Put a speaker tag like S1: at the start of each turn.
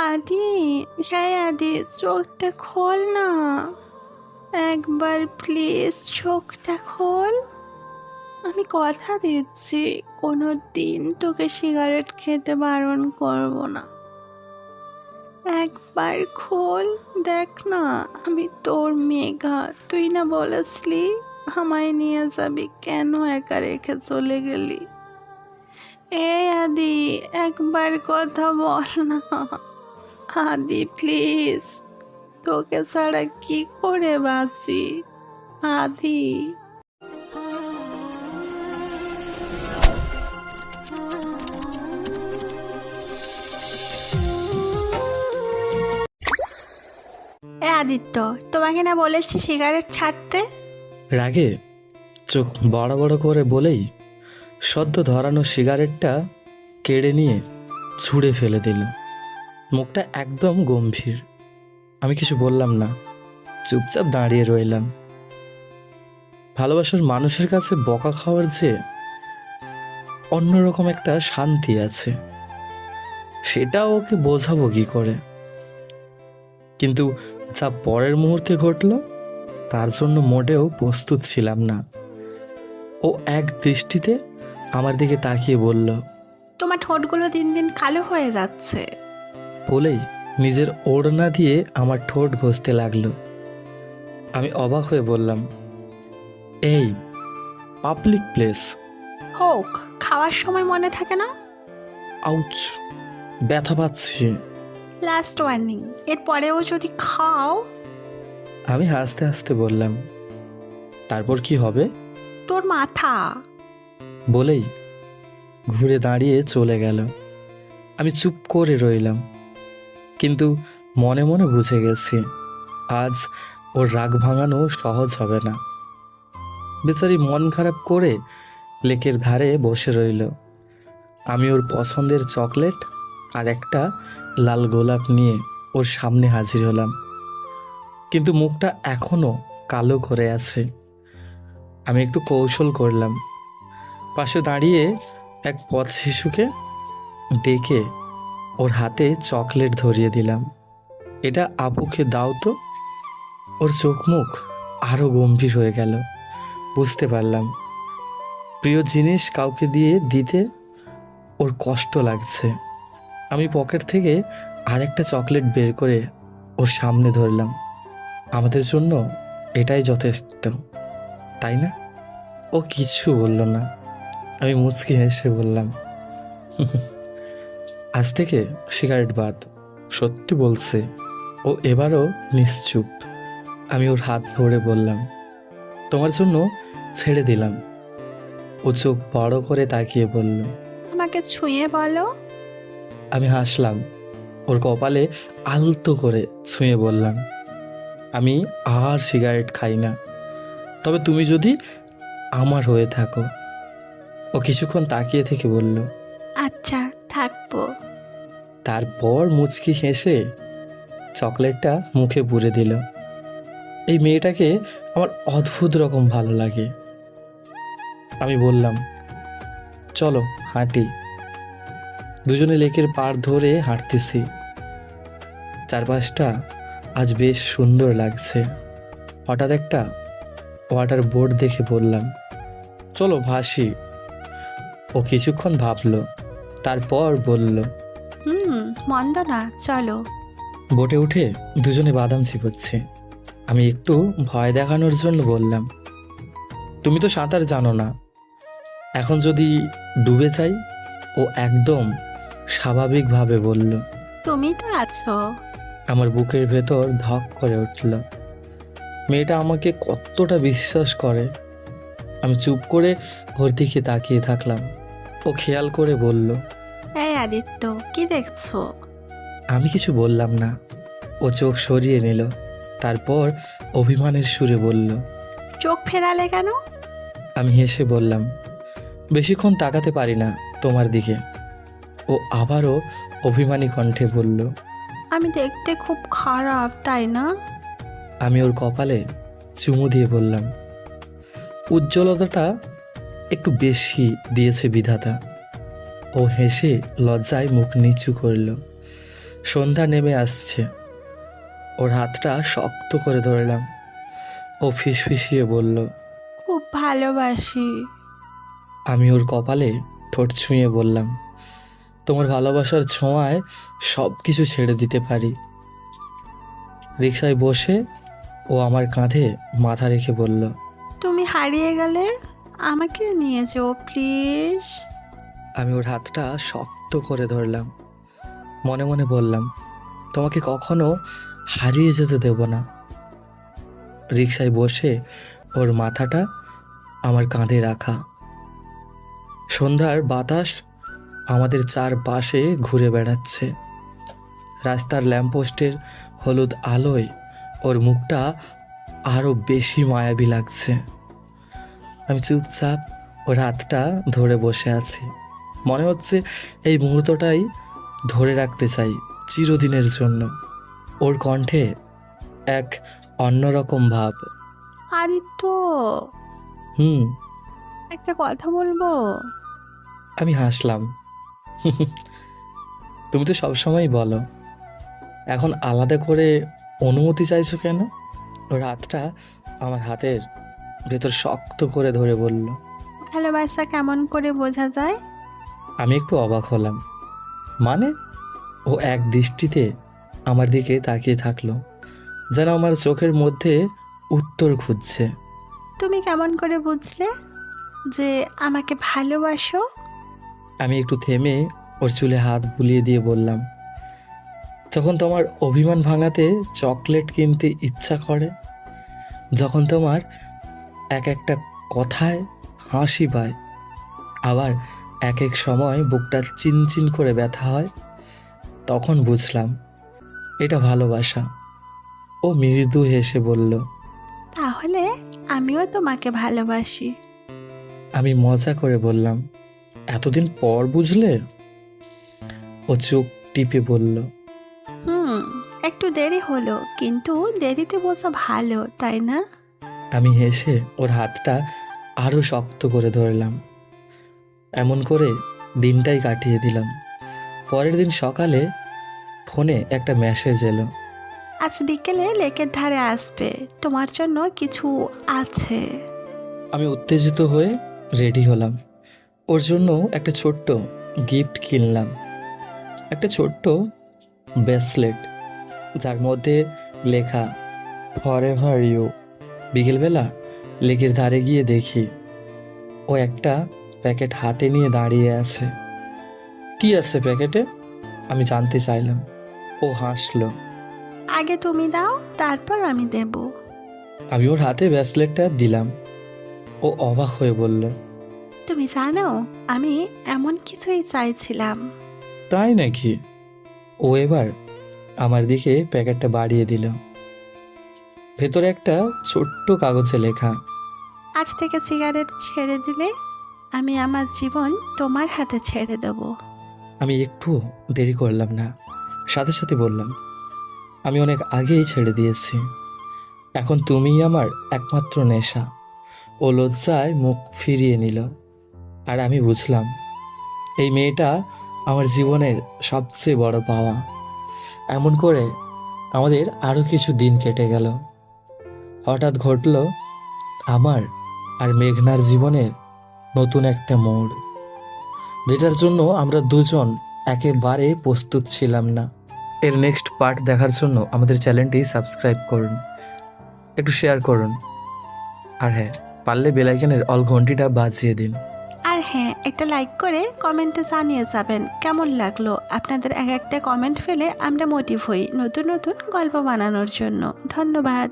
S1: আদি, হ্যাঁ আদি, চোখটা খোল না। একবার প্লিজ চোখটা খোল। আমি কথা দিচ্ছি কোনো দিন তোকে সিগারেট খেতে বারণ করব না। একবার খোল, দেখ না আমি তোর মেঘা। তুই না বলেছিলি আমায় নিয়ে যাবি, কেন একা রেখে চলে গেলি? আদি, একবার কথা বল না। আদি প্লিজ, তোকে ছাড়া কি করে বাঁচি আদি। আদিত্য, তোমাকে না বলেছি সিগারেট ছাড়তে?
S2: রাগে চোখ বড় বড় করে বলেই সদ্য ধরানো সিগারেটটা কেড়ে নিয়ে ছুঁড়ে ফেলে দিল। মুখটা একদম গম্ভীর। আমি কিছু বললাম না, চুপচাপ দাঁড়িয়ে রইলাম। ভালোবাসার মানুষের কাছে বকা খাওয়ার যে অন্যরকম একটা শান্তি আছে, সেটা ওকে বোঝাবো কি করে? কিন্তু যা পরের মুহূর্তে ঘটলো তার জন্য মোটেও প্রস্তুত ছিলাম না। ও এক দৃষ্টিতে আমার দিকে তাকিয়ে বলল,
S1: তোমার ঠোঁটগুলো দিন দিন কালো হয়ে যাচ্ছে।
S2: বলেই নিজের ওড়না দিয়ে আমার ঠোঁট ঘষতে লাগলো। আমি অবাক হয়ে বললাম, এই পাবলিক প্লেস।
S1: হোক, খাওয়ার সময় মনে থাকে না?
S2: আউচ, ব্যথা পাচ্ছি।
S1: লাস্ট ওয়ার্নিং, এরপরেও যদি খাও।
S2: আমি হাসতে হাসতে বললাম, তারপর কি হবে?
S1: তোর মাথা।
S2: বলেই ঘুরে দাঁড়িয়ে চলে গেল। আমি চুপ করে রইলাম, কিন্তু মনে মনে বুঝে গেছি আজ ওর রাগ ভাঙানো সহজ হবে না। বেচারি মন খারাপ করে লেকের ধারে বসে রইল। আমি ওর পছন্দের চকলেট আর একটা লাল গোলাপ নিয়ে ওর সামনে হাজির হলাম, কিন্তু মুখটা এখনো কালো করে আছে। আমি একটু কৌশল করলাম, পাশে দাঁড়িয়ে এক পথ শিশুকে ডেকে ওর হাতে চকলেট ধরিয়ে দিলাম। এটা আপুকে দাও তো। ওর চোখ মুখ আরো গম্ভীর হয়ে গেল। বুঝতে পারলাম প্রিয় জিনিস কাউকে দিয়ে দিতে ওর কষ্ট লাগছে। আমি পকেট থেকে আরেকটা চকলেট বের করে ওর সামনে ধরলাম। আমাদের জন্য এটাই যথেষ্ট, তাই না? ও কিছু বলল না। আমি মুচকি হেসে বললাম, আজ থেকে সিগারেট বাদ। সত্যি বলছে। ও এবারও নিশ্চুপ। আমি ওর হাত ধরে বললাম, তোমার জন্য ছেড়ে দিলাম। ও চোখ বড় করে তাকিয়ে বলল,
S1: আমাকে ছুঁয়ে বলো।
S2: আমি হাসলাম। ওর কপালে আলতো করে ছুঁয়ে বললাম, আমি আর সিগারেট খাই না, তবে তুমি যদি আমার হয়ে থাকো। ও কিছুক্ষণ তাকিয়ে থেকে বলল,
S1: আচ্ছা, থাকবো।
S2: তারপর মুচকি হেসে চকলেটটা মুখে পুরে দিল। এই মেয়েটাকে আমার অদ্ভুত রকম ভালো লাগে। আমি বললাম, চলো হাঁটি। দুজনে লেকের পাড় ধরে হাঁটতেছি। চারপাশটা আজ বেশ সুন্দর লাগছে। হঠাৎ একটা ওয়াটার বোর্ড দেখে বললাম, চলো ভাসি। ও কিছুক্ষণ ভাবলো, তারপর বলল,
S1: মন্দ না, চলো।
S2: বোটে উঠে দুজনে বাদাম চিবোচ্ছি। আমি একটু ভয় দেখানোর জন্য বললাম, তুমি তো সাঁতার জানো না, এখন যদি ডুবে যাই? ও একদম স্বাভাবিকভাবে বলল,
S1: তুমি তো আছো।
S2: আমার বুকের ভেতর ধক করে উঠল। মেয়েটা আমাকে কতটা বিশ্বাস করে। আমি চুপ করে ওর দিকে তাকিয়ে থাকলাম। ও খেয়াল করে বলল,
S1: আদিত্য, কি দেখছো?
S2: আমি কিছু বললাম না। ও চোখ সরিয়ে নিল, তারপর অভিমানের সুরে বলল,
S1: চোখ ফেরালে কেন?
S2: আমি হেসে বললাম, বেশিক্ষণ তাকাতে পারি না তোমার দিকে। ও আবারও অভিমানী কণ্ঠে বলল,
S1: আমি দেখতে খুব খারাপ, তাই না?
S2: আমি ওর কপালে চুমু দিয়ে বললাম, উজ্জ্বলতাটা একটু বেশি দিয়েছে বিধাতা। ও হেসে লজ্জায় মুখ নিচু করল। সন্ধ্যা নেমে আসছে। ওর হাতটা শক্ত করে ধরলাম। ও ফিসফিসিয়ে বলল।
S1: খুব ভালোবাসি।
S2: আমি ওর কপালে ঠোঁট ছুঁয়ে বললাম, তোমার ভালোবাসার ছোঁয়ায় সব কিছু ছেড়ে দিতে পারি। রিকশায় বসে ও আমার কাঁধে মাথা রেখে বলল,
S1: তুমি হারিয়ে গেলে আমাকে নিয়ে যেও প্লিজ।
S2: আমি ওর হাতটা শক্ত করে ধরলাম। মনে মনে বললাম, তোমাকে কখনো হারিয়ে যেতে দেব না। রিকশায় বসে ওর মাথাটা আমার কাঁধে রাখা। সন্ধ্যার বাতাস আমাদের চারপাশে ঘুরে বেড়াচ্ছে। রাস্তার ল্যাম্পপোস্টের হলুদ আলোয় ওর মুখটা আরো বেশি মায়াবী লাগছে। আমি চুপচাপ ওর হাতটা ধরে বসে আছি। মনে হচ্ছে এই মুহূর্তটাই ধরে রাখতে চাই চিরদিনের জন্য। ওর কণ্ঠে এক অন্যরকম ভাব।
S1: আদিত্য,
S2: হুম।
S1: একটা কথা বলবো?
S2: আমি হাসলাম। তুমি তো সবসময় বলো, এখন আলাদা করে অনুমতি চাইছো কেন? ওর হাতটা আমার হাতের ভেতর শক্ত করে ধরে বলল।
S1: ভালোবাসা কেমন করে বোঝা যায়?
S2: আমি একটু অবাক হলাম। মানে? ও এক দৃষ্টিতে আমার দিকে তাকিয়ে থাকলো, যেন আমার চোখের মধ্যে উত্তর খুঁজছে।
S1: তুমি কেমন করে বুঝলে যে আমাকে ভালোবাসো?
S2: আমি একটু থেমে ওর চুলে হাত বুলিয়ে দিয়ে বললাম, যখন তোমার অভিমান ভাঙাতে চকলেট কিনতে ইচ্ছা করে, যখন তোমার এক একটা কথায় হাসি পায়, আবার এক এক সময় বুকটা চিনচিন করে ব্যথা হয়, তখন বুঝলাম এটা ভালোবাসা। ও মৃদু হেসে বলল,
S1: তাহলে আমিও তোমাকে ভালোবাসি।
S2: আমি মজা করে বললাম, এতদিন পর বুঝলে? ও চোখ টিপে বলল,
S1: হুম, একটু দেরি হলো, কিন্তু দেরিতে বোঝা ভালো, তাই না?
S2: আমি হেসে ওর হাতটা আরো শক্ত করে ধরলাম। এমন করে দিনটাই কাটিয়ে দিলাম। পরের দিন সকালে ফোনে একটা মেসেজ এলো।
S1: আজ বিকেলে লেকের ধারে আসবে, তোমার জন্য কিছু আছে।
S2: আমি উত্তেজিত হয়ে রেডি হলাম। ওর জন্য একটা ছোট্ট গিফট কিনলাম, একটা ছোট্ট ব্রেসলেট, যার মধ্যে লেখা ফরএভার ইউ। বিকেলবেলা লেকের ধারে গিয়ে দেখি ও একটা প্যাকেট হাতে নিয়ে দাঁড়িয়ে আছে। কি আছে প্যাকেটে? আমি জানতে চাইলাম। ও হাসলো।
S1: আগে তুমি দাও, তারপর আমি দেব।
S2: আমি ওর হাতে ব্রেসলেটটা দিলাম। ও অবাক হয়ে বলল,
S1: তুমি জানো, আমি এমন কিছুই চাইছিলাম।
S2: তাই নাকি? ও এবার আমার দিকে প্যাকেটটা বাড়িয়ে দিল। ভেতরে একটা ছোট্ট কাগজে লেখা,
S1: আজ থেকে সিগারেট ছেড়ে দিলে আমি আমার জীবন তোমার হাতে ছেড়ে দেব।
S2: আমি একটু দেরি করলাম না, সাথে সাথে বললাম, আমি অনেক আগেই ছেড়ে দিয়েছি। এখন তুমিই আমার একমাত্র নেশা। ও লজ্জায় মুখ ফিরিয়ে নিল। আর আমি বুঝলাম এই মেয়েটা আমার জীবনের সবচেয়ে বড় পাওয়া। এমন করে আমাদের আরো কিছু দিন কেটে গেল। হঠাৎ ঘটল আমার আর মেঘনার জীবনের নতুন একটা মোড়, যেটার জন্য আমরা দুজন একেবারে প্রস্তুত ছিলাম না। এর নেক্সট পার্ট দেখার জন্য আমাদের চ্যানেলটি সাবস্ক্রাইব করুন, একটু শেয়ার করুন, আর হ্যাঁ, পারলে বেল আইকনের অল ঘন্টিটা বাজিয়ে দিন।
S1: আর হ্যাঁ, একটা লাইক করে কমেন্টে জানিয়ে যাবেন কেমন লাগলো। আপনাদের এক একটা কমেন্ট ফেলে আমরা মোটিভ হই নতুন নতুন গল্প বানানোর জন্য। ধন্যবাদ।